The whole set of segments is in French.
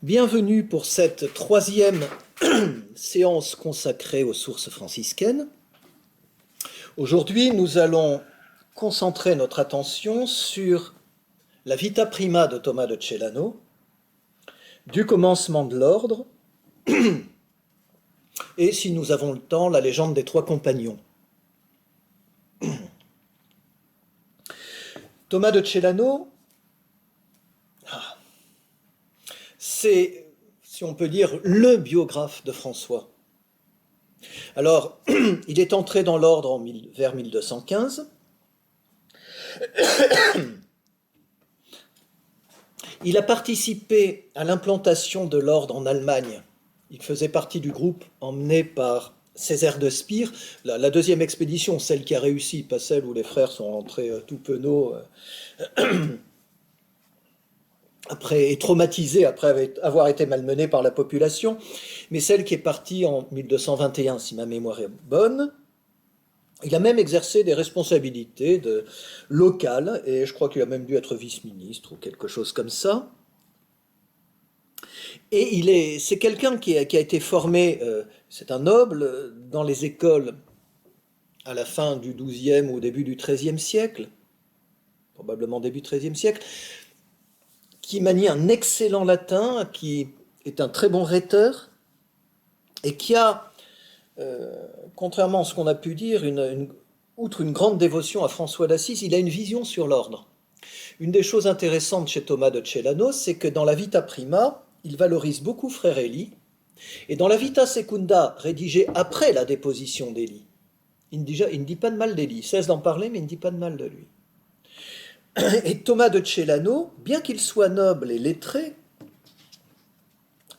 Bienvenue pour cette troisième séance consacrée aux sources franciscaines. Aujourd'hui, nous allons concentrer notre attention sur la Vita Prima de Thomas de Celano, du commencement de l'ordre, et si nous avons le temps, la légende des trois compagnons. Thomas de Celano, c'est, si on peut dire, le biographe de François. Alors, il est entré dans l'ordre vers 1215. Il a participé à l'implantation de l'ordre en Allemagne. Il faisait partie du groupe emmené par Césaire de Spire, la deuxième expédition, celle qui a réussi, pas celle où les frères sont rentrés tout penauds et traumatisés après avoir été malmenés par la population, mais celle qui est partie en 1221, si ma mémoire est bonne. Il a même exercé des responsabilités locales, et je crois qu'il a même dû être vice-ministre ou quelque chose comme ça. Et c'est quelqu'un qui a été formé, c'est un noble, dans les écoles à la fin du XIIe ou au début du XIIIe siècle, probablement début XIIIe siècle, qui manie un excellent latin, qui est un très bon rhéteur, et qui a, contrairement à ce qu'on a pu dire, outre une grande dévotion à François d'Assise, il a une vision sur l'ordre. Une des choses intéressantes chez Thomas de Celano, c'est que dans la Vita Prima, il valorise beaucoup Frère Élie, et dans la Vita Secunda, rédigée après la déposition d'Élie, il ne dit pas de mal d'Élie, il cesse d'en parler, mais il ne dit pas de mal de lui. Et Thomas de Celano, bien qu'il soit noble et lettré,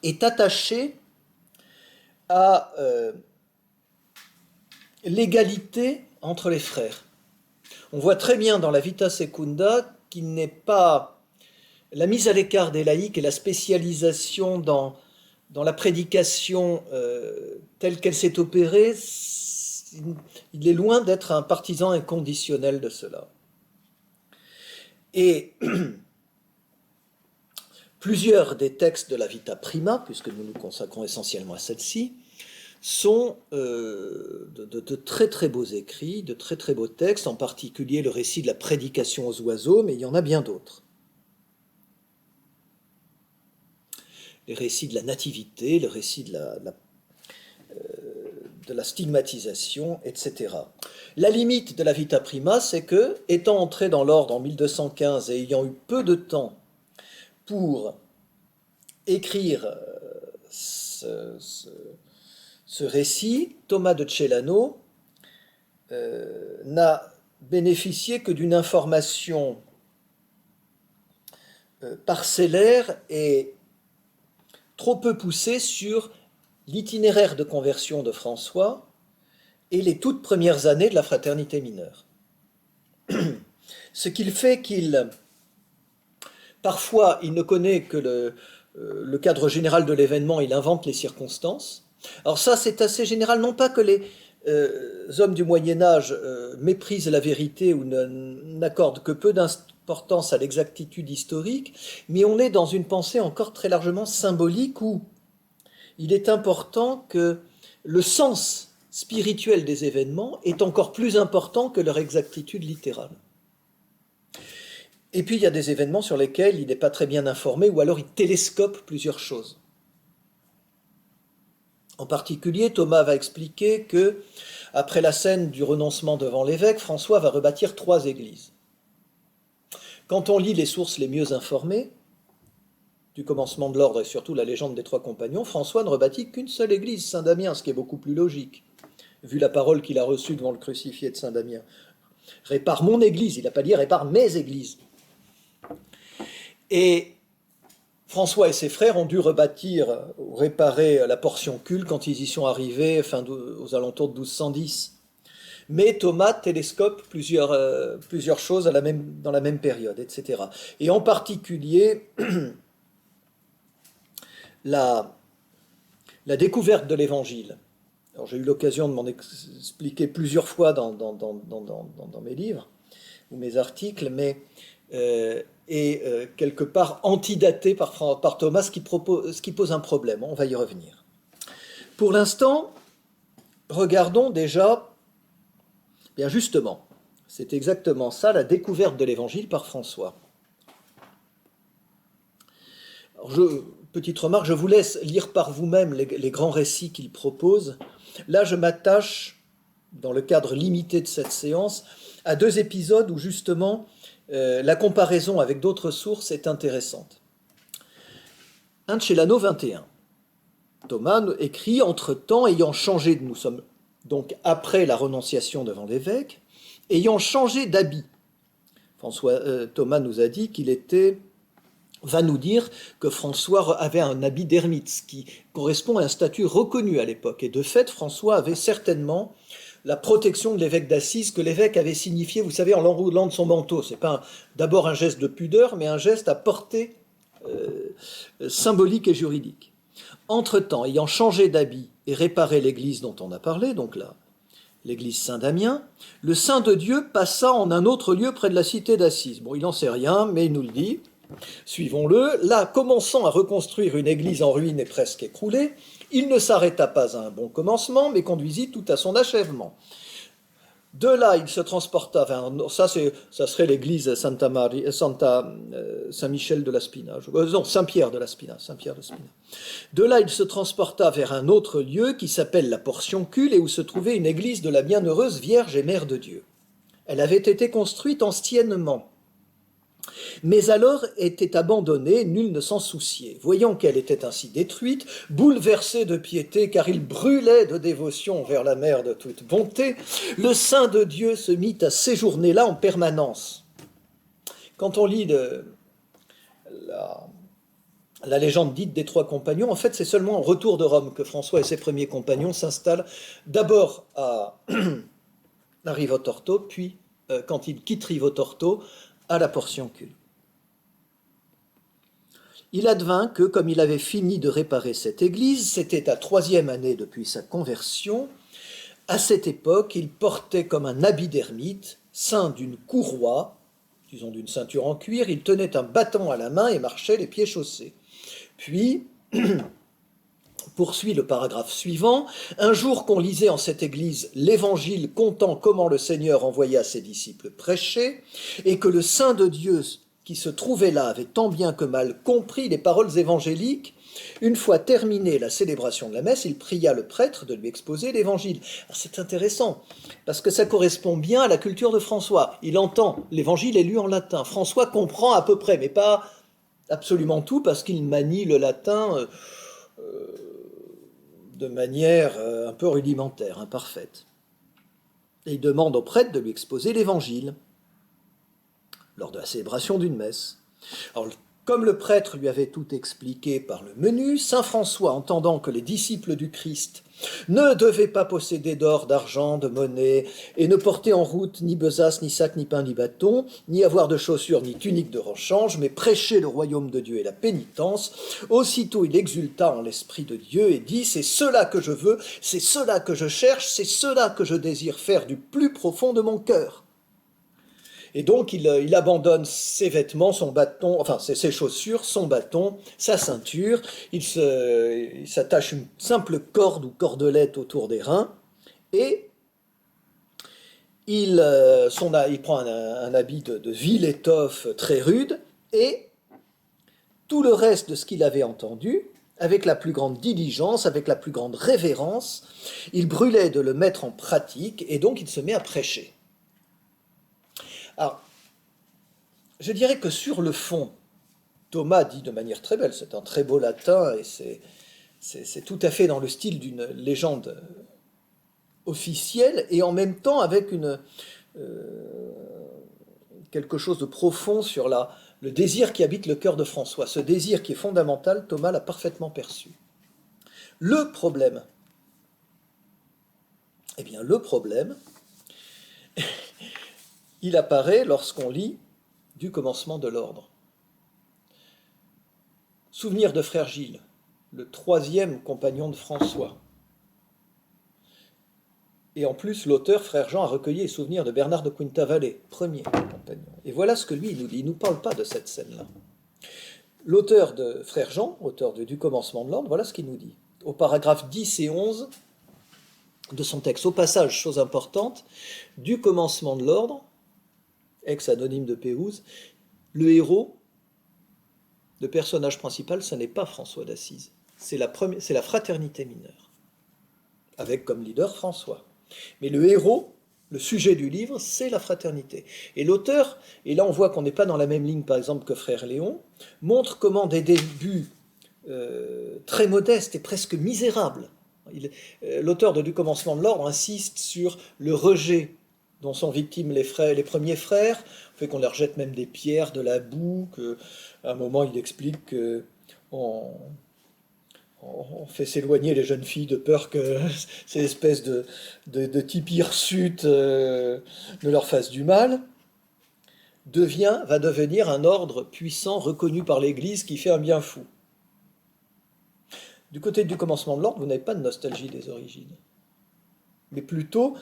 est attaché à l'égalité entre les frères. On voit très bien dans la Vita Secunda qu'il n'est pas la mise à l'écart des laïcs et la spécialisation dans la prédication telle qu'elle s'est opérée, il est loin d'être un partisan inconditionnel de cela. Et plusieurs des textes de la Vita Prima, puisque nous nous consacrons essentiellement à celle-ci, sont de très très beaux écrits, de très très beaux textes, en particulier le récit de la prédication aux oiseaux, mais il y en a bien d'autres. Les récits de la nativité, le récit de la stigmatisation, etc. La limite de la Vita Prima, c'est que, étant entré dans l'ordre en 1215 et ayant eu peu de temps pour écrire ce récit, Thomas de Celano n'a bénéficié que d'une information parcellaire et trop peu poussée sur l'itinéraire de conversion de François et les toutes premières années de la fraternité mineure. Ce qui fait parfois, il ne connaît que le cadre général de l'événement, il invente les circonstances. Alors ça, c'est assez général, non pas que les hommes du Moyen-Âge méprisent la vérité ou n'accordent que peu d'importance à l'exactitude historique, mais on est dans une pensée encore très largement symbolique où il est important que le sens spirituel des événements est encore plus important que leur exactitude littérale. Et puis il y a des événements sur lesquels il n'est pas très bien informé, ou alors il télescope plusieurs choses. En particulier, Thomas va expliquer que, après la scène du renoncement devant l'évêque, François va rebâtir 3 églises. Quand on lit les sources les mieux informées, du commencement de l'ordre et surtout la légende des 3 compagnons, François ne rebâtit qu'une seule église, Saint-Damien, ce qui est beaucoup plus logique, vu la parole qu'il a reçue devant le crucifié de Saint-Damien. Répare mon église, il n'a pas dit répare mes églises. Et François et ses frères ont dû rebâtir ou réparer la portion culte quand ils y sont arrivés aux alentours de 1210. Mais Thomas télescope plusieurs choses dans la même période, etc. Et en particulier, la découverte de l'Évangile. Alors j'ai eu l'occasion de m'en expliquer plusieurs fois dans mes livres ou mes articles, mais est quelque part antidaté par Thomas, ce qui pose un problème. On va y revenir. Pour l'instant, regardons déjà, bien justement, c'est exactement ça, la découverte de l'Évangile par François. Alors petite remarque, je vous laisse lire par vous-même les grands récits qu'il propose. Là, je m'attache, dans le cadre limité de cette séance, à 2 épisodes où justement la comparaison avec d'autres sources est intéressante. Un de chez l'anneau 21. Thomas écrit « Entre-temps, ayant changé, nous sommes donc après la renonciation devant l'évêque, ayant changé d'habit. » Thomas nous a dit qu'il va nous dire que François avait un habit d'ermite, ce qui correspond à un statut reconnu à l'époque. Et de fait, François avait certainement la protection de l'évêque d'Assise que l'évêque avait signifié, vous savez, en l'enroulant de son manteau. Ce n'est pas d'abord un geste de pudeur, mais un geste à portée symbolique et juridique. Entre-temps, ayant changé d'habit et réparé l'église dont on a parlé, donc là, l'église Saint-Damien, le Saint de Dieu passa en un autre lieu près de la cité d'Assise. Bon, il n'en sait rien, mais il nous le dit. Suivons-le. Là, commençant à reconstruire une église en ruine et presque écroulée, il ne s'arrêta pas à un bon commencement, mais conduisit tout à son achèvement. De là, il se transporta vers ça serait l'église Saint-Michel de la Spina, non, Saint-Pierre de la Spina, De là, il se transporta vers un autre lieu qui s'appelle la Portioncule et où se trouvait une église de la Bienheureuse Vierge et Mère de Dieu. Elle avait été construite anciennement, mais alors était abandonnée, nul ne s'en souciait. Voyant qu'elle était ainsi détruite, bouleversé de piété, car il brûlait de dévotion vers la mère de toute bonté, le Saint de Dieu se mit à séjourner là en permanence. Quand on lit la légende dite des 3 compagnons, en fait c'est seulement au retour de Rome que François et ses premiers compagnons s'installent d'abord à Rivotorto, puis quand ils quittent Rivotorto, à la Portioncule. Il advint que, comme il avait fini de réparer cette église, c'était à 3e année depuis sa conversion, à cette époque, il portait comme un habit d'ermite, ceint d'une courroie, disons d'une ceinture en cuir, il tenait un bâton à la main et marchait les pieds chaussés. Puis, poursuit le paragraphe suivant, un jour qu'on lisait en cette église l'évangile contant comment le Seigneur envoya ses disciples prêcher, et que le Saint de Dieu qui se trouvait là avait tant bien que mal compris les paroles évangéliques, une fois terminée la célébration de la messe, il pria le prêtre de lui exposer l'évangile. C'est intéressant, parce que ça correspond bien à la culture de François. Il entend, l'évangile est lu en latin. François comprend à peu près, mais pas absolument tout, parce qu'il manie le latin de manière un peu rudimentaire, imparfaite. Et il demande au prêtre de lui exposer l'évangile lors de la célébration d'une messe. Alors, comme le prêtre lui avait tout expliqué par le menu, saint François, entendant que les disciples du Christ ne devaient pas posséder d'or, d'argent, de monnaie, et ne porter en route ni besace, ni sac, ni pain, ni bâton, ni avoir de chaussures, ni tunique de rechange, mais prêcher le royaume de Dieu et la pénitence, aussitôt il exulta en l'Esprit de Dieu et dit « C'est cela que je veux, c'est cela que je cherche, c'est cela que je désire faire du plus profond de mon cœur. » Et donc, il abandonne ses vêtements, son bâton, enfin ses chaussures, son bâton, sa ceinture. Il s'attache une simple corde ou cordelette autour des reins et il prend un habit de vile étoffe très rude et tout le reste de ce qu'il avait entendu, avec la plus grande diligence, avec la plus grande révérence, il brûlait de le mettre en pratique et donc il se met à prêcher. Alors, je dirais que sur le fond, Thomas dit de manière très belle, c'est un très beau latin et c'est tout à fait dans le style d'une légende officielle et en même temps avec quelque chose de profond sur le désir qui habite le cœur de François. Ce désir qui est fondamental, Thomas l'a parfaitement perçu. Le problème, il apparaît lorsqu'on lit du commencement de l'ordre. Souvenir de frère Gilles, le 3e compagnon de François. Et en plus, l'auteur, frère Jean, a recueilli les souvenirs de Bernard de Quintavalle, premier compagnon. compagnons. Et voilà ce que lui il nous dit. Il ne nous parle pas de cette scène-là. L'auteur de Frère Jean, auteur du commencement de l'ordre, voilà ce qu'il nous dit. Au paragraphe 10 et 11 de son texte, au passage, chose importante, du commencement de l'ordre, ex-anonyme de Pérouse, le héros, le personnage principal, ce n'est pas François d'Assise. C'est la fraternité mineure, avec comme leader François. Mais le héros, le sujet du livre, c'est la fraternité. Et l'auteur, et là on voit qu'on n'est pas dans la même ligne par exemple que Frère Léon, montre comment des débuts très modestes et presque misérables, l'auteur du commencement de l'ordre insiste sur le rejet dont sont victimes les premiers frères, fait qu'on leur jette même des pierres, de la boue, qu'à un moment il explique qu'on on fait s'éloigner les jeunes filles de peur que ces espèces de types hirsutes ne leur fassent du mal, va devenir un ordre puissant reconnu par l'Église qui fait un bien fou. Du côté du commencement de l'ordre, vous n'avez pas de nostalgie des origines, mais plutôt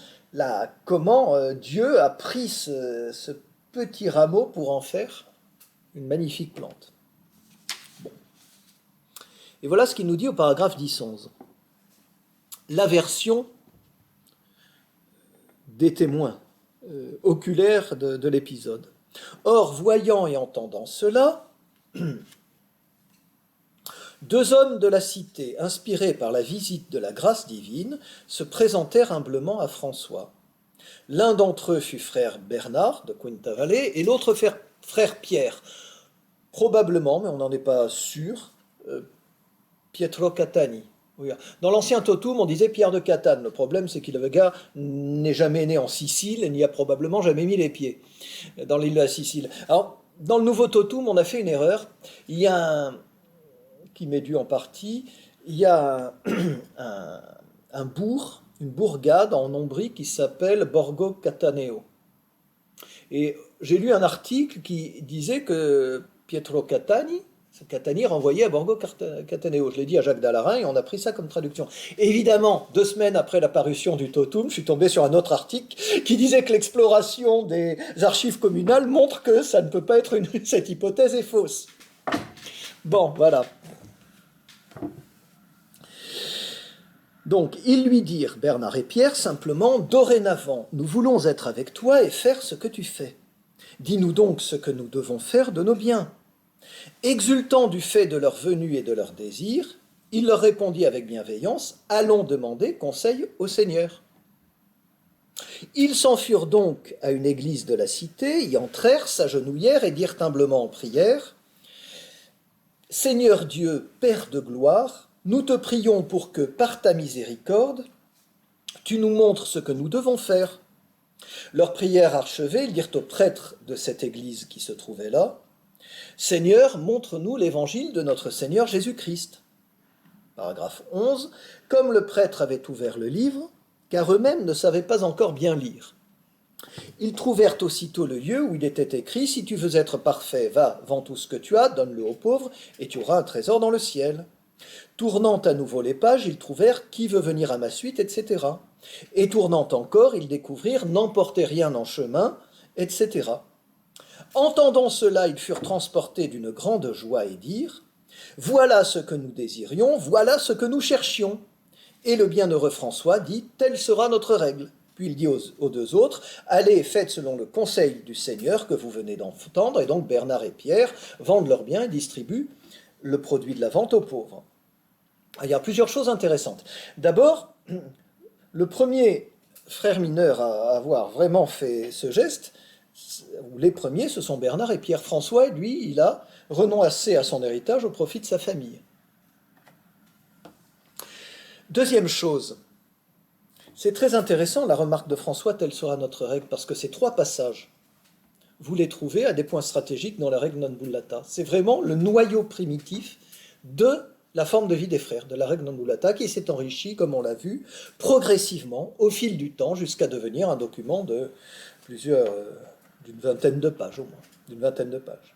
comment Dieu a pris ce petit rameau pour en faire une magnifique plante. Bon. Et voilà ce qu'il nous dit au paragraphe 10-11. L'aversion des témoins oculaires de l'épisode. Or, voyant et entendant cela, deux hommes de la cité, inspirés par la visite de la grâce divine, se présentèrent humblement à François. L'un d'entre eux fut frère Bernard de Quintavalle et l'autre frère Pierre. Probablement, mais on n'en est pas sûr, Pietro Catani. Dans l'ancien totum, on disait Pierre de Catane. Le problème, c'est que le gars n'est jamais né en Sicile et n'y a probablement jamais mis les pieds dans l'île de la Sicile. Alors, dans le nouveau totum, on a fait une erreur. Il y a qui m'est dû en partie, il y a un bourg, une bourgade en Ombrie qui s'appelle Borgo Cataneo. Et j'ai lu un article qui disait que Pietro Catani renvoyait à Borgo Cataneo. Je l'ai dit à Jacques Dallarin et on a pris ça comme traduction. Et évidemment, 2 semaines après la parution du Totum, je suis tombé sur un autre article qui disait que l'exploration des archives communales montre que ça ne peut pas être cette hypothèse est fausse. Bon, voilà. Donc, ils lui dirent, Bernard et Pierre, simplement, « Dorénavant, nous voulons être avec toi et faire ce que tu fais. Dis-nous donc ce que nous devons faire de nos biens. » Exultant du fait de leur venue et de leur désir, il leur répondit avec bienveillance, « Allons demander conseil au Seigneur. » Ils s'enfurent donc à une église de la cité, y entrèrent, s'agenouillèrent et dirent humblement en prière, « Seigneur Dieu, Père de gloire, nous te prions pour que, par ta miséricorde, tu nous montres ce que nous devons faire. » Leur prière achevée, ils dirent au prêtre de cette église qui se trouvait là, « Seigneur, montre-nous l'évangile de notre Seigneur Jésus-Christ. » Paragraphe 11. Comme le prêtre avait ouvert le livre, car eux-mêmes ne savaient pas encore bien lire, ils trouvèrent aussitôt le lieu où il était écrit « Si tu veux être parfait, va, vends tout ce que tu as, donne-le aux pauvres, et tu auras un trésor dans le ciel. » Tournant à nouveau les pages, ils trouvèrent « Qui veut venir à ma suite ?» etc. Et tournant encore, ils découvrirent « N'emportez rien en chemin » etc. Entendant cela, ils furent transportés d'une grande joie et dirent « Voilà ce que nous désirions, voilà ce que nous cherchions. » Et le bienheureux François dit « Telle sera notre règle. » Puis il dit aux deux autres « Allez et faites selon le conseil du Seigneur que vous venez d'entendre. » Et donc Bernard et Pierre vendent leurs biens et distribuent le produit de la vente aux pauvres. Il y a plusieurs choses intéressantes. D'abord, le premier frère mineur à avoir vraiment fait ce geste, ou les premiers, ce sont Bernard et Pierre. François, lui, il a renoncé à son héritage au profit de sa famille. Deuxième chose, c'est très intéressant la remarque de François, telle sera notre règle, parce que ces 3 passages, vous les trouvez à des points stratégiques dans la règle non bullata. C'est vraiment le noyau primitif de la forme de vie des frères, de la règle non bullata, qui s'est enrichie, comme on l'a vu, progressivement, au fil du temps, jusqu'à devenir un document de d'une vingtaine de pages au moins, d'une vingtaine de pages.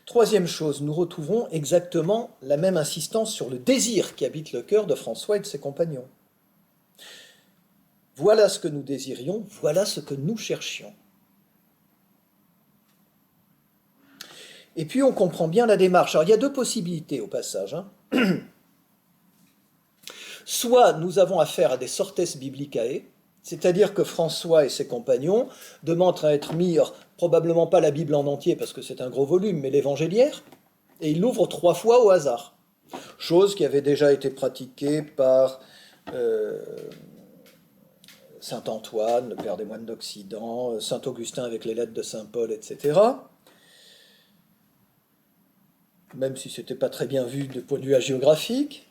Troisième chose, nous retrouvons exactement la même insistance sur le désir qui habite le cœur de François et de ses compagnons. Voilà ce que nous désirions, voilà ce que nous cherchions. Et puis on comprend bien la démarche. Alors il y a deux possibilités au passage. Soit nous avons affaire à des sortes biblicae, c'est-à-dire que François et ses compagnons demandent à être mis, probablement pas la Bible en entier parce que c'est un gros volume, mais l'évangéliaire, et ils l'ouvrent 3 fois au hasard. Chose qui avait déjà été pratiquée par saint Antoine, le père des moines d'Occident, saint Augustin avec les lettres de saint Paul, etc. Même si ce n'était pas très bien vu de point de vue hagiographique.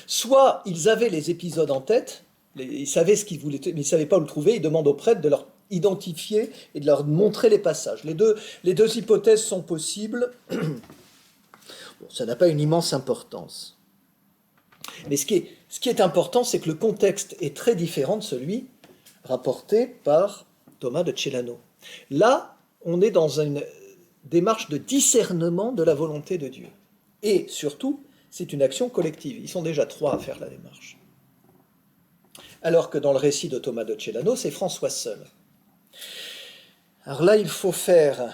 Soit ils avaient les épisodes en tête, ils savaient ce qu'ils voulaient, mais ils ne savaient pas où le trouver, ils demandent aux prêtres de leur identifier et de leur montrer les passages. Les deux hypothèses sont possibles. Bon, ça n'a pas une immense importance. Mais ce qui est important, c'est que le contexte est très différent de celui rapporté par Thomas de Celano. Là, on est dans une démarche de discernement de la volonté de Dieu. Et surtout, c'est une action collective. Ils sont déjà 3 à faire la démarche. Alors que dans le récit de Thomas de Celano, c'est François seul. Alors là, il faut faire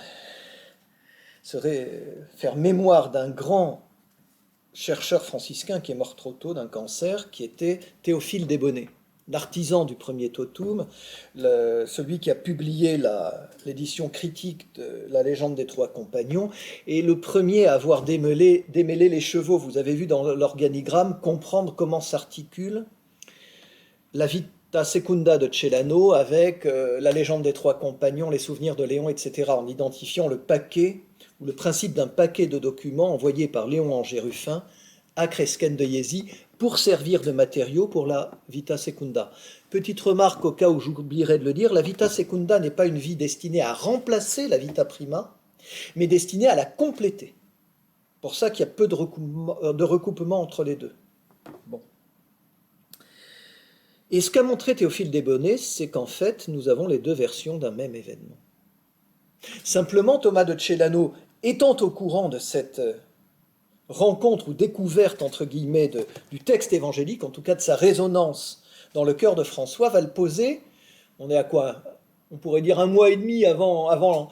mémoire d'un grand chercheur franciscain qui est mort trop tôt d'un cancer, qui était Théophile Desbonnets, l'artisan du premier totum, celui qui a publié l'édition critique de La légende des 3 compagnons, et le premier à avoir démêlé les chevaux. Vous avez vu dans l'organigramme comprendre comment s'articule la Vita Secunda de Celano avec La légende des 3 compagnons, les souvenirs de Léon, etc., en identifiant le paquet, ou le principe d'un paquet de documents envoyés par Léon Angers Ruffin à Cresquen de Jesi pour servir de matériau pour la Vita Secunda. Petite remarque au cas où j'oublierais de le dire, la Vita Secunda n'est pas une vie destinée à remplacer la Vita Prima, mais destinée à la compléter. Pour ça qu'il y a peu de recoupement entre les deux. Bon. Et ce qu'a montré Théophile Desbonnets, c'est qu'en fait, nous avons les 2 versions d'un même événement. Simplement, Thomas de Celano, étant au courant de cette rencontre ou découverte, entre guillemets, du texte évangélique, en tout cas de sa résonance dans le cœur de François, va le poser, on est à quoi? On pourrait dire 1 mois et demi avant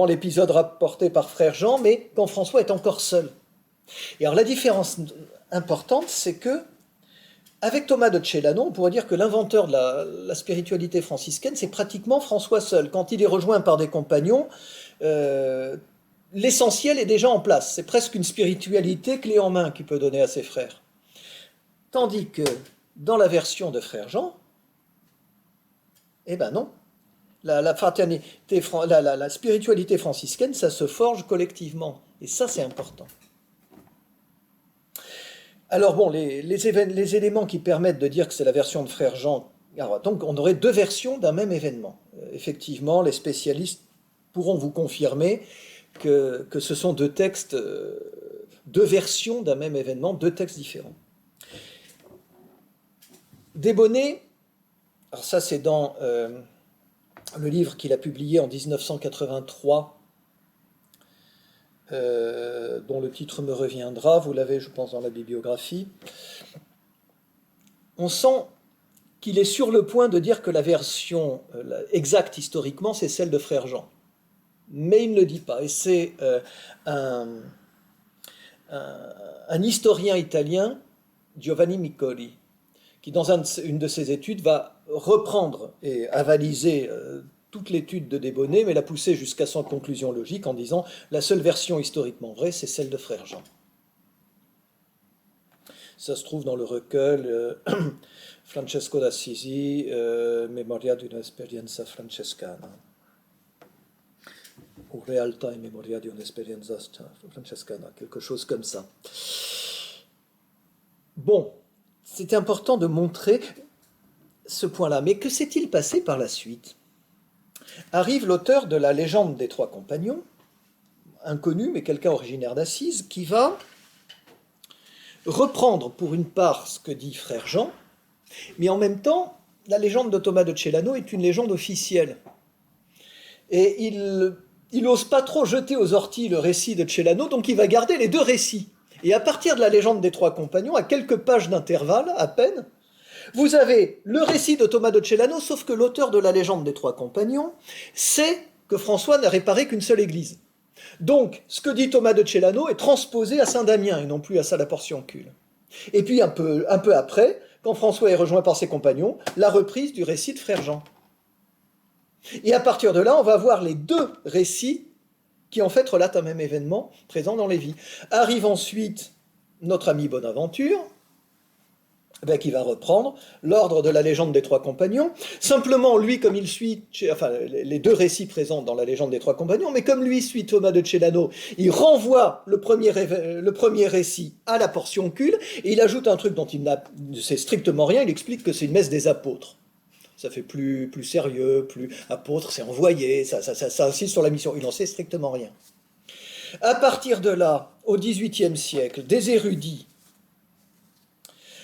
l'épisode rapporté par frère Jean, mais quand François est encore seul. Et alors la différence importante, c'est que avec Thomas de Celano, on pourrait dire que l'inventeur de la spiritualité franciscaine, c'est pratiquement François seul. Quand il est rejoint par des compagnons, l'essentiel est déjà en place. C'est presque une spiritualité clé en main qu'il peut donner à ses frères. Tandis que dans la version de frère Jean, eh ben non. La spiritualité franciscaine, ça se forge collectivement. Et ça, c'est important. Alors bon, les éléments qui permettent de dire que c'est la version de frère Jean, alors, donc on aurait 2 versions d'un même événement. Effectivement, les spécialistes pourront vous confirmer que ce sont 2 textes, 2 versions d'un même événement, 2 textes différents. Desbonnets, alors ça c'est dans le livre qu'il a publié en 1983, dont le titre me reviendra, vous l'avez je pense dans la bibliographie, on sent qu'il est sur le point de dire que la version exacte historiquement c'est celle de frère Jean. Mais il ne le dit pas, et c'est un historien italien, Giovanni Miccoli, qui dans une de ses études va reprendre et avaliser toute l'étude de Desbonnets, mais la pousser jusqu'à son conclusion logique en disant la seule version historiquement vraie, c'est celle de frère Jean. Ça se trouve dans le recueil Francesco d'Assisi, Memoria di un'esperienza francescana. Ou Realtà e Memoria di un'esperienza francescana, quelque chose comme ça. Bon, c'est important de montrer ce point-là, mais que s'est-il passé par la suite? Arrive l'auteur de La légende des 3 compagnons, inconnu, mais quelqu'un originaire d'Assise, qui va reprendre pour une part ce que dit frère Jean, mais en même temps, la légende de Thomas de Celano est une légende officielle. Et il n'ose pas trop jeter aux orties le récit de Celano, donc il va garder les 2 récits. Et à partir de la légende des 3 compagnons, à quelques pages d'intervalle à peine, Vous avez le récit de Thomas de Celano, sauf que l'auteur de la légende des trois compagnons sait que François n'a réparé qu'une seule église. Donc, ce que dit Thomas de Celano est transposé à Saint-Damien et non plus à Saint-la-Portiancule. Et puis, un peu après, quand François est rejoint par ses compagnons, la reprise du récit de Frère Jean. Et à partir de là, on va voir les deux récits qui en fait relatent un même événement présent dans les vies. Arrive ensuite notre ami Bonaventure, qui va reprendre l'ordre de la légende des trois compagnons. Simplement, lui, comme il suit, les deux récits présents dans la légende des trois compagnons, mais comme lui suit Thomas de Celano, il renvoie le premier récit à la Portiuncule, et il ajoute un truc dont il ne sait strictement rien, il explique que c'est une messe des apôtres. Ça fait plus sérieux, plus apôtre, c'est envoyé, ça insiste sur la mission. Il n'en sait strictement rien. À partir de là, au XVIIIe siècle, des érudits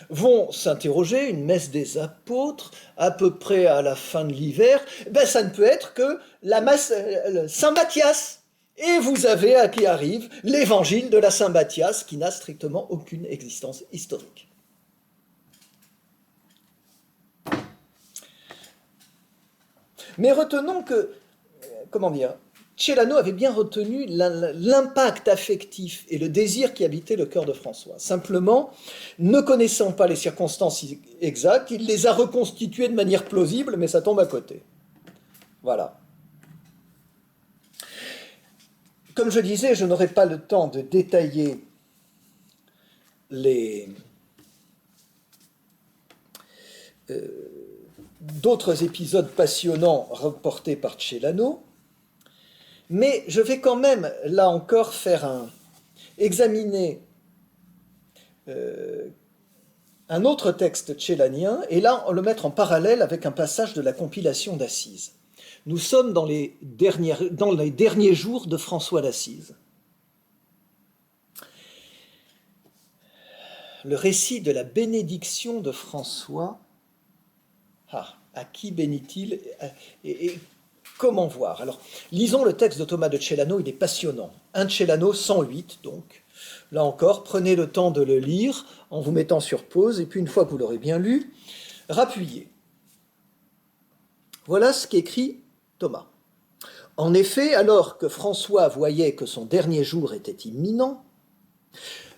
vont s'interroger, une messe des apôtres, à peu près à la fin de l'hiver, ça ne peut être que la messe Saint-Mathias. Et vous avez à qui arrive l'évangile de la Saint-Mathias, qui n'a strictement aucune existence historique. Mais retenons que, Celano avait bien retenu l'impact affectif et le désir qui habitait le cœur de François. Simplement, ne connaissant pas les circonstances exactes, il les a reconstituées de manière plausible, mais ça tombe à côté. Voilà. Comme je disais, je n'aurai pas le temps de détailler d'autres épisodes passionnants reportés par Celano, mais je vais quand même, là encore, examiner un autre texte celanien, et là, le mettre en parallèle avec un passage de la compilation d'Assise. Nous sommes dans les derniers jours de François d'Assise. Le récit de la bénédiction de François. À qui bénit-il et comment voir? Alors, lisons le texte de Thomas de Celano, il est passionnant. 1 Celano 108, donc. Là encore, prenez le temps de le lire en vous mettant sur pause, et puis une fois que vous l'aurez bien lu, rappuyez. Voilà ce qu'écrit Thomas. En effet, alors que François voyait que son dernier jour était imminent,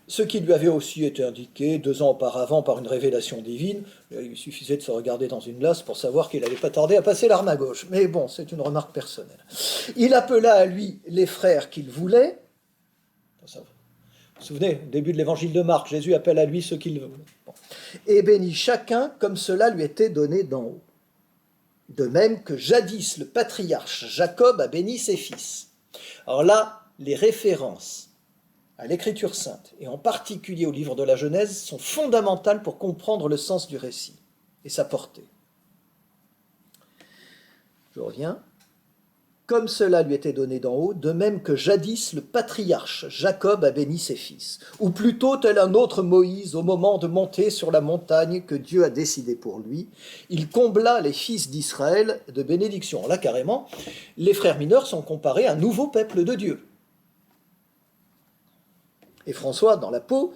ce qui lui avait aussi été indiqué 2 ans auparavant par une révélation divine, il suffisait de se regarder dans une glace pour savoir qu'il n'allait pas tarder à passer l'arme à gauche. Mais bon, c'est une remarque personnelle. Il appela à lui les frères qu'il voulait. Vous vous souvenez, au début de l'évangile de Marc, Jésus appelle à lui ceux qu'il veut. Et bénit chacun comme cela lui était donné d'en haut. De même que jadis le patriarche Jacob a béni ses fils. Alors là, les références à l'Écriture sainte, et en particulier au livre de la Genèse, sont fondamentales pour comprendre le sens du récit et sa portée. Je reviens. Comme cela lui était donné d'en haut, de même que jadis le patriarche Jacob a béni ses fils, ou plutôt tel un autre Moïse au moment de monter sur la montagne que Dieu a décidé pour lui, il combla les fils d'Israël de bénédiction. Là, carrément, les frères mineurs sont comparés à un nouveau peuple de Dieu. Et François dans la peau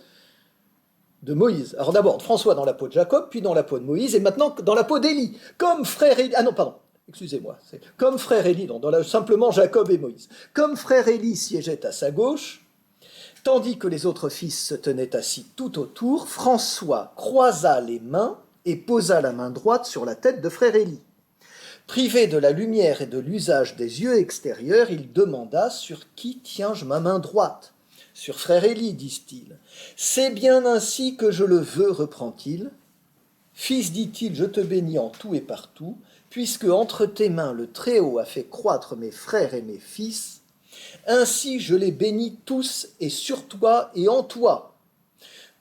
de Moïse. Alors d'abord, François dans la peau de Jacob, puis dans la peau de Moïse, et maintenant dans la peau d'Élie, comme frère Élie. Ah non, pardon, excusez-moi, c'est comme frère Élie, simplement Jacob et Moïse. Comme frère Élie siégeait à sa gauche, tandis que les autres fils se tenaient assis tout autour, François croisa les mains et posa la main droite sur la tête de frère Élie. Privé de la lumière et de l'usage des yeux extérieurs, il demanda « Sur qui tiens-je ma main droite ?» « Sur frère Élie, disent-ils. « C'est bien ainsi que je le veux, reprend-il. Fils, dit-il, je te bénis en tout et partout, puisque entre tes mains le Très-Haut a fait croître mes frères et mes fils. Ainsi je les bénis tous et sur toi et en toi.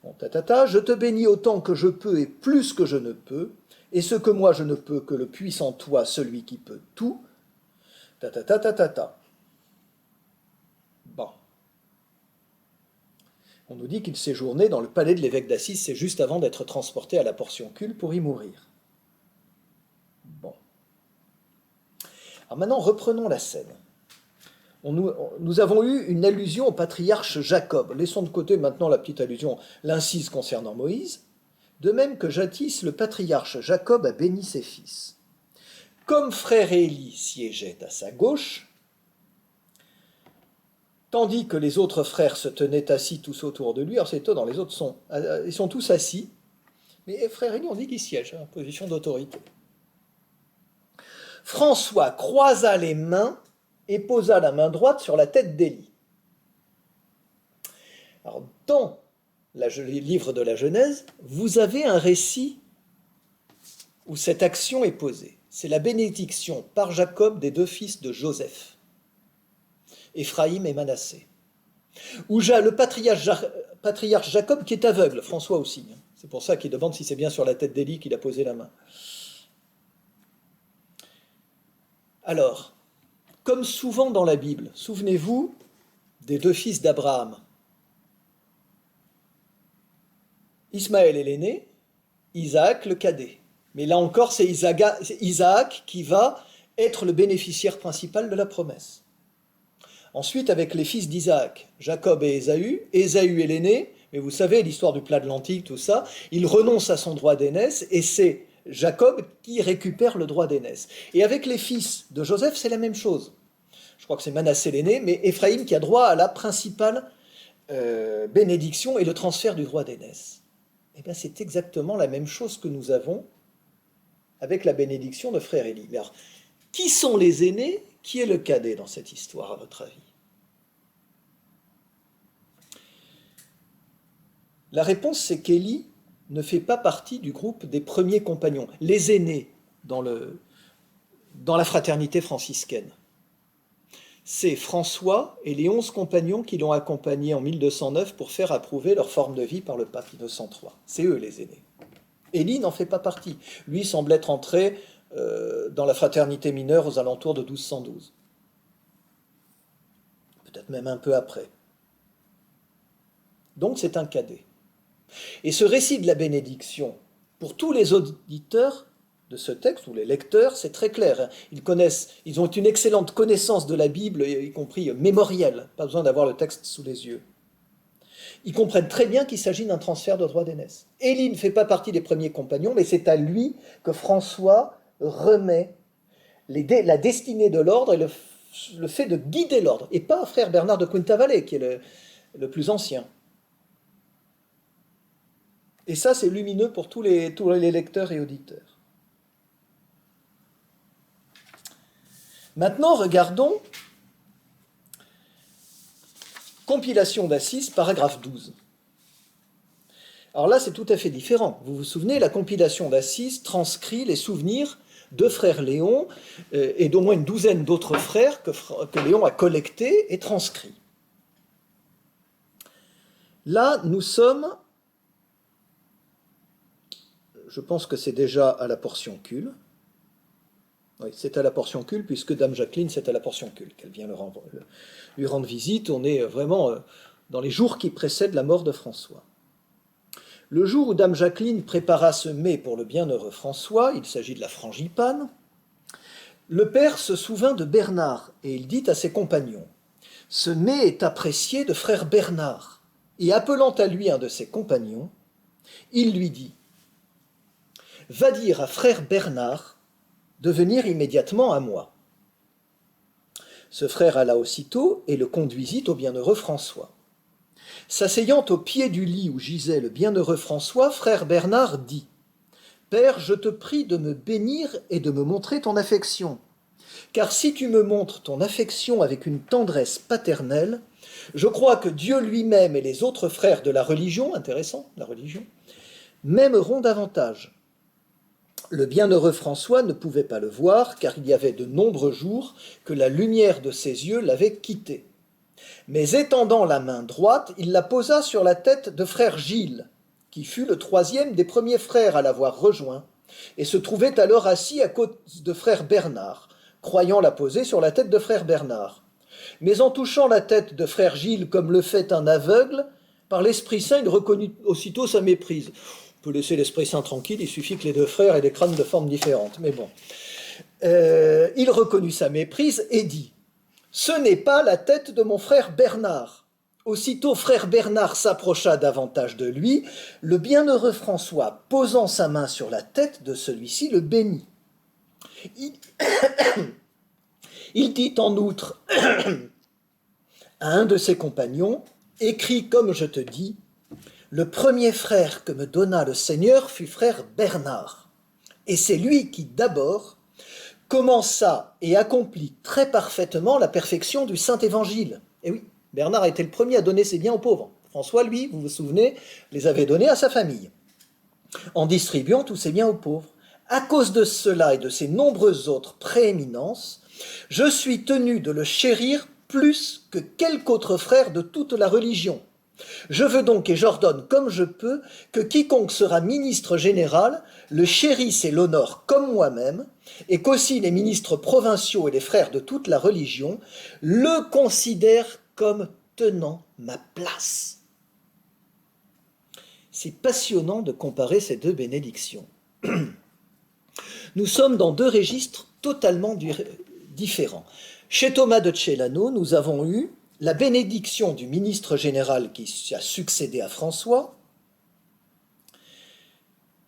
Bon, je te bénis autant que je peux et plus que je ne peux, et ce que moi je ne peux que le puisse en toi, celui qui peut tout. Bon. On nous dit qu'il séjournait dans le palais de l'évêque d'Assise, c'est juste avant d'être transporté à la Portiuncule pour y mourir. Bon. Alors maintenant, reprenons la scène. Nous avons eu une allusion au patriarche Jacob. Laissons de côté maintenant la petite allusion, l'incise concernant Moïse. de même que jadis le patriarche Jacob a béni ses fils. Comme frère Élie siégeait à sa gauche, tandis que les autres frères se tenaient assis tous autour de lui. Alors c'est étonnant, les autres ils sont tous assis, mais frère Élie, on dit qu'il siège, en position d'autorité. François croisa les mains et posa la main droite sur la tête d'Élie. Alors, dans le livre de la Genèse, vous avez un récit où cette action est posée. C'est la bénédiction par Jacob des deux fils de Joseph, Éphraïm et Manassé. Où le patriarche Jacob, qui est aveugle, François aussi, c'est pour ça qu'il demande si c'est bien sur la tête d'Élie qu'il a posé la main. Alors, comme souvent dans la Bible, souvenez-vous des deux fils d'Abraham. Ismaël est l'aîné, Isaac le cadet. Mais là encore, c'est Isaac qui va être le bénéficiaire principal de la promesse. Ensuite, avec les fils d'Isaac, Jacob et Ésaü est l'aîné, mais vous savez, l'histoire du plat de lentilles, tout ça, il renonce à son droit d'aînesse, et c'est Jacob qui récupère le droit d'aînesse. Et avec les fils de Joseph, c'est la même chose. Je crois que c'est Manassé l'aîné, mais Éphraïm qui a droit à la principale bénédiction et le transfert du droit d'aînesse. Eh bien, c'est exactement la même chose que nous avons avec la bénédiction de frère Élie. Alors, qui sont les aînés? Qui est le cadet dans cette histoire, à votre avis? La réponse, c'est qu'Élie ne fait pas partie du groupe des premiers compagnons, les aînés dans la fraternité franciscaine. C'est François et les 11 compagnons qui l'ont accompagné en 1209 pour faire approuver leur forme de vie par le pape Innocent III. C'est eux les aînés. Élie n'en fait pas partie. Lui semble être entré dans la fraternité mineure aux alentours de 1212. Peut-être même un peu après. Donc c'est un cadet. Et ce récit de la bénédiction, pour tous les auditeurs de ce texte, ou les lecteurs, c'est très clair. Ils ont une excellente connaissance de la Bible, y compris mémorielle, pas besoin d'avoir le texte sous les yeux. Ils comprennent très bien qu'il s'agit d'un transfert de droit d'aînesse. Élie ne fait pas partie des premiers compagnons, mais c'est à lui que François remet la destinée de l'ordre et le fait de guider l'ordre, et pas frère Bernard de Quintavalle, qui est le plus ancien. Et ça, c'est lumineux pour tous les lecteurs et auditeurs. Maintenant, regardons compilation d'Assises, paragraphe 12. Alors là, c'est tout à fait différent. Vous vous souvenez, la compilation d'Assises transcrit les souvenirs de frère Léon et d'au moins une douzaine d'autres frères que Léon a collectés et transcrits. Là, nous sommes, je pense que c'est déjà à la portioncule. Oui, c'est à la portioncule, puisque Dame Jacqueline, c'est à la portioncule qu'elle vient lui rendre visite. On est vraiment dans les jours qui précèdent la mort de François. Le jour où Dame Jacqueline prépara ce mets pour le bienheureux François, il s'agit de la frangipane, le père se souvint de Bernard, et il dit à ses compagnons, « Ce mets est apprécié de frère Bernard. » Et appelant à lui un de ses compagnons, il lui dit, « Va dire à frère Bernard de venir immédiatement à moi. » Ce frère alla aussitôt et le conduisit au bienheureux François. S'asseyant au pied du lit où gisait le bienheureux François, frère Bernard dit « Père, je te prie de me bénir et de me montrer ton affection. Car si tu me montres ton affection avec une tendresse paternelle, je crois que Dieu lui-même et les autres frères de la religion, intéressant, la religion, m'aimeront davantage. » Le bienheureux François ne pouvait pas le voir, car il y avait de nombreux jours que la lumière de ses yeux l'avait quitté. Mais étendant la main droite, il la posa sur la tête de frère Gilles, qui fut le troisième des premiers frères à l'avoir rejoint, et se trouvait alors assis à côté de frère Bernard, croyant la poser sur la tête de frère Bernard. Mais en touchant la tête de frère Gilles comme le fait un aveugle, par l'Esprit Saint, il reconnut aussitôt sa méprise. On peut laisser l'Esprit Saint tranquille, il suffit que les deux frères aient des crânes de formes différentes. Mais bon. Il reconnut sa méprise et dit « Ce n'est pas la tête de mon frère Bernard. Aussitôt frère Bernard s'approcha davantage de lui, le bienheureux François, posant sa main sur la tête de celui-ci, le bénit. Il, il dit en outre à un de ses compagnons, « Écris comme je te dis, le premier frère que me donna le Seigneur fut frère Bernard. Et c'est lui qui, d'abord, commença et accomplit très parfaitement la perfection du Saint-Évangile. » Et oui, Bernard a été le premier à donner ses biens aux pauvres. François, lui, vous vous souvenez, les avait donnés à sa famille, en distribuant tous ses biens aux pauvres. À cause de cela et de ses nombreuses autres prééminences, je suis tenu de le chérir plus que quelque autre frère de toute la religion. Je veux donc et j'ordonne comme je peux que quiconque sera ministre général le chérisse et l'honore comme moi-même, et qu'aussi les ministres provinciaux et les frères de toute la religion le considèrent comme tenant ma place. C'est passionnant de comparer ces deux bénédictions. Nous sommes dans deux registres totalement différents. Chez Thomas de Celano, nous avons eu la bénédiction du ministre général qui a succédé à François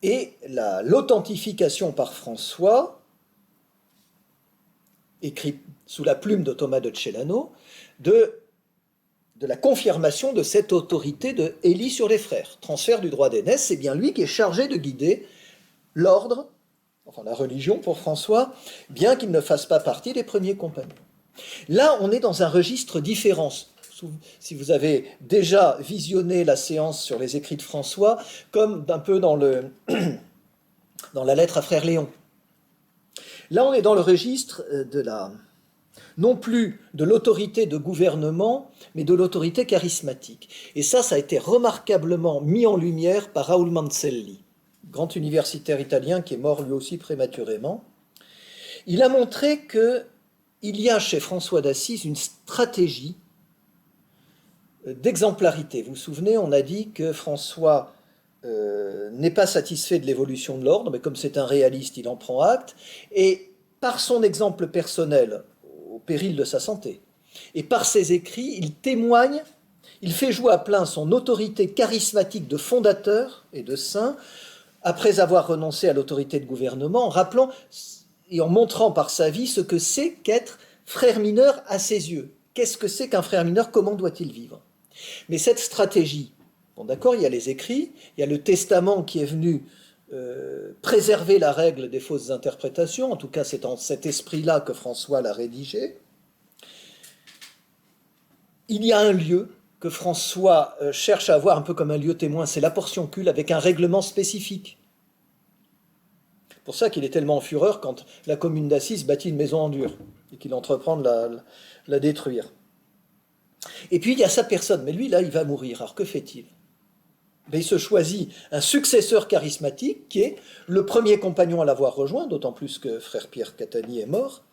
et l'authentification par François, écrit sous la plume de Thomas de Celano, de la confirmation de cette autorité de Élie sur les frères. Transfert du droit d'aînesse, c'est bien lui qui est chargé de guider l'ordre, enfin la religion pour François, bien qu'il ne fasse pas partie des premiers compagnons. Là, on est dans un registre différent. Si vous avez déjà visionné la séance sur les écrits de François, comme un peu dans la lettre à frère Léon. Là, on est dans le registre non plus de l'autorité de gouvernement, mais de l'autorité charismatique. Et ça a été remarquablement mis en lumière par Raoul Manzelli, grand universitaire italien qui est mort lui aussi prématurément. Il a montré qu'il y a chez François d'Assise une stratégie d'exemplarité. Vous vous souvenez, on a dit que François n'est pas satisfait de l'évolution de l'ordre, mais comme c'est un réaliste, il en prend acte, et par son exemple personnel, au péril de sa santé, et par ses écrits, il témoigne, il fait jouer à plein son autorité charismatique de fondateur et de saint, après avoir renoncé à l'autorité de gouvernement, en rappelant et en montrant par sa vie ce que c'est qu'être frère mineur à ses yeux. Qu'est-ce que c'est qu'un frère mineur? Comment doit-il vivre? Mais cette stratégie, bon d'accord, il y a les écrits, il y a le testament qui est venu préserver la règle des fausses interprétations, en tout cas c'est en cet esprit-là que François l'a rédigé. Il y a un lieu que François cherche à avoir un peu comme un lieu témoin, c'est la portioncule avec un règlement spécifique. C'est pour ça qu'il est tellement en fureur quand la commune d'Assise bâtit une maison en dur et qu'il entreprend de la détruire. Et puis il y a sa personne, mais lui là il va mourir, alors que fait-il? Mais il se choisit un successeur charismatique qui est le premier compagnon à l'avoir rejoint, d'autant plus que frère Pierre Catani est mort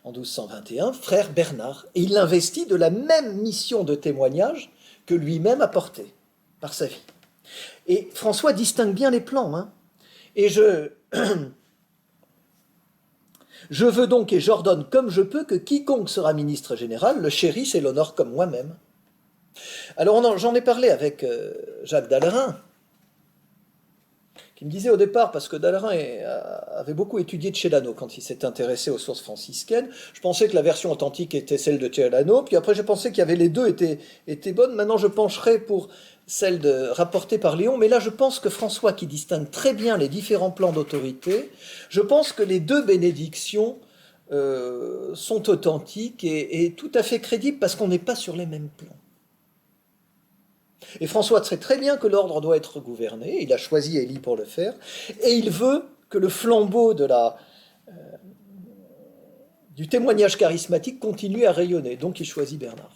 en 1221, frère Bernard, et il l'investit de la même mission de témoignage que lui-même a portée par sa vie. Et François distingue bien les plans, hein. Et je veux donc et j'ordonne comme je peux que quiconque sera ministre général le chérisse et l'honore comme moi-même. Alors j'en ai parlé avec Jacques Dallerin, qui me disait au départ, parce que Dallerin avait beaucoup étudié de Celano quand il s'est intéressé aux sources franciscaines, je pensais que la version authentique était celle de Celano, puis après j'ai pensé qu'il y avait les deux étaient bonnes, maintenant je pencherai pour celle rapportée par Léon, mais là je pense que François, qui distingue très bien les différents plans d'autorité, je pense que les deux bénédictions sont authentiques et tout à fait crédibles parce qu'on n'est pas sur les mêmes plans. Et François sait très bien que l'ordre doit être gouverné, il a choisi Élie pour le faire, et il veut que le flambeau du témoignage charismatique continue à rayonner, donc il choisit Bernard.